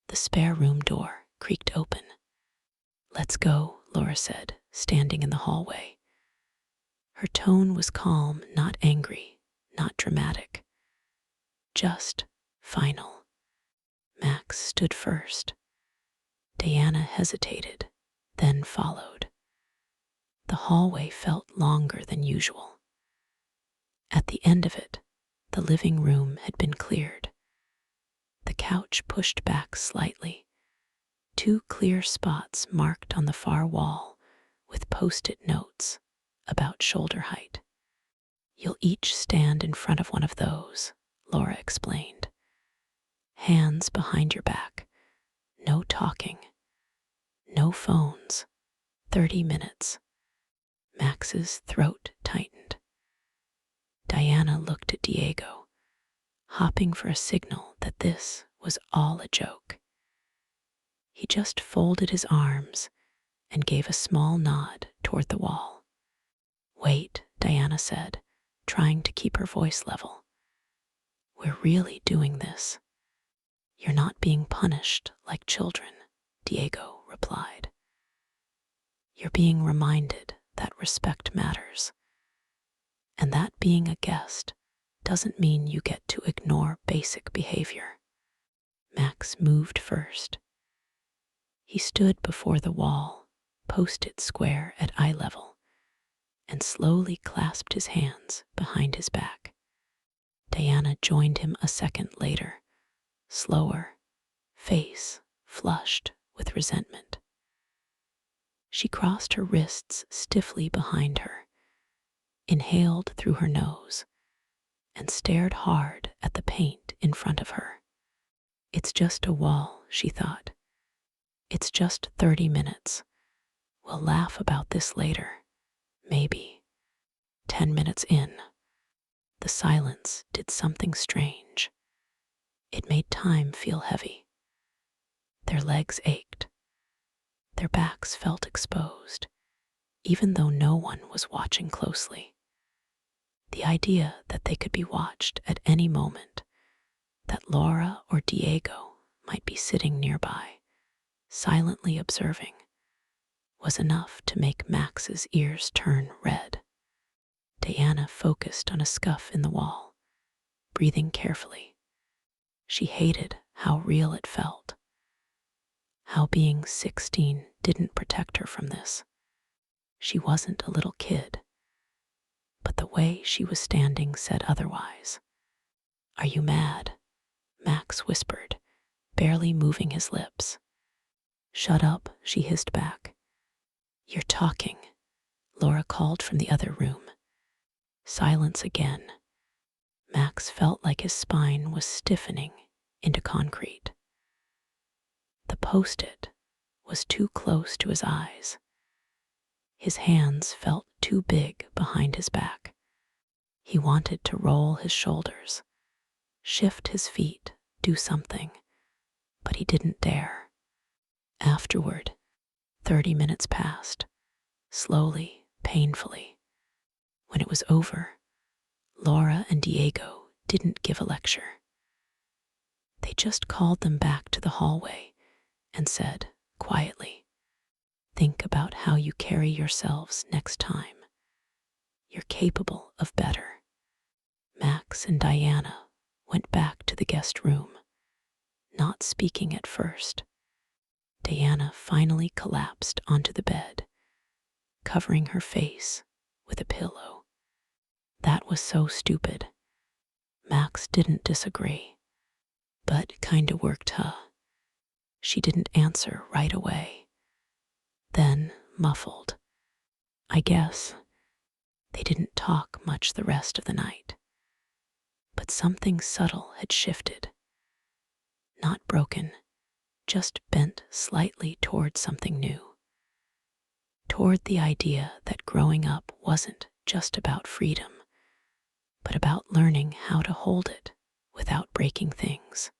The spare room door creaked open. "Let's go," Laura said, standing in the hallway. Her tone was calm, not angry, not dramatic. Just final. Max stood first. Diana hesitated, then followed. The hallway felt longer than usual. At the end of it, the living room had been cleared. The couch pushed back slightly. 2 clear spots marked on the far wall with post-it notes about shoulder height. "You'll each stand in front of one of those," Laura explained. "Hands behind your back. No talking. No phones. 30 minutes. Max's throat tightened. Diana looked at Diego, hopping for a signal that this was all a joke. He just folded his arms and gave a small nod toward the wall. "Wait," Diana said, trying to keep her voice level. "We're really doing this. You're not being punished like children," Diego replied. "You're being reminded that respect matters. And that being a guest doesn't mean you get to ignore basic behavior." Max moved first. He stood before the wall, post-it square at eye level, and slowly clasped his hands behind his back. Diana joined him a second later, slower, face flushed with resentment. She crossed her wrists stiffly behind her, inhaled through her nose, and stared hard at the paint in front of her. "It's just a wall," she thought. "It's just 30 minutes. We'll laugh about this later, maybe." 10 minutes in, the silence did something strange. It made time feel heavy. Their legs ached. Their backs felt exposed, even though no one was watching closely. The idea that they could be watched at any moment, that Laura or Diego might be sitting nearby, silently observing, was enough to make Max's ears turn red. Diana focused on a scuff in the wall, breathing carefully. She hated how real it felt. How being 16 didn't protect her from this. She wasn't a little kid. But the way she was standing said otherwise. "Are you mad?" Max whispered, barely moving his lips. "Shut up," she hissed back. "You're talking," Laura called from the other room. Silence again. Max felt like his spine was stiffening into concrete. The post-it was too close to his eyes. His hands felt too big behind his back. He wanted to roll his shoulders, shift his feet, do something, but he didn't dare. Afterward, 30 minutes passed, slowly, painfully. When it was over, Laura and Diego didn't give a lecture. They just called them back to the hallway and said, quietly, "Think about how you carry yourselves next time. You're capable of better." Max and Diana went back to the guest room, not speaking at first. Diana finally collapsed onto the bed, covering her face with a pillow. That was so stupid. Max didn't disagree, but kinda worked, huh? She didn't answer right away. Then, muffled, "I guess." They didn't talk much the rest of the night. But something subtle had shifted. Not broken, just bent slightly toward something new. Toward the idea that growing up wasn't just about freedom, but about learning how to hold it without breaking things.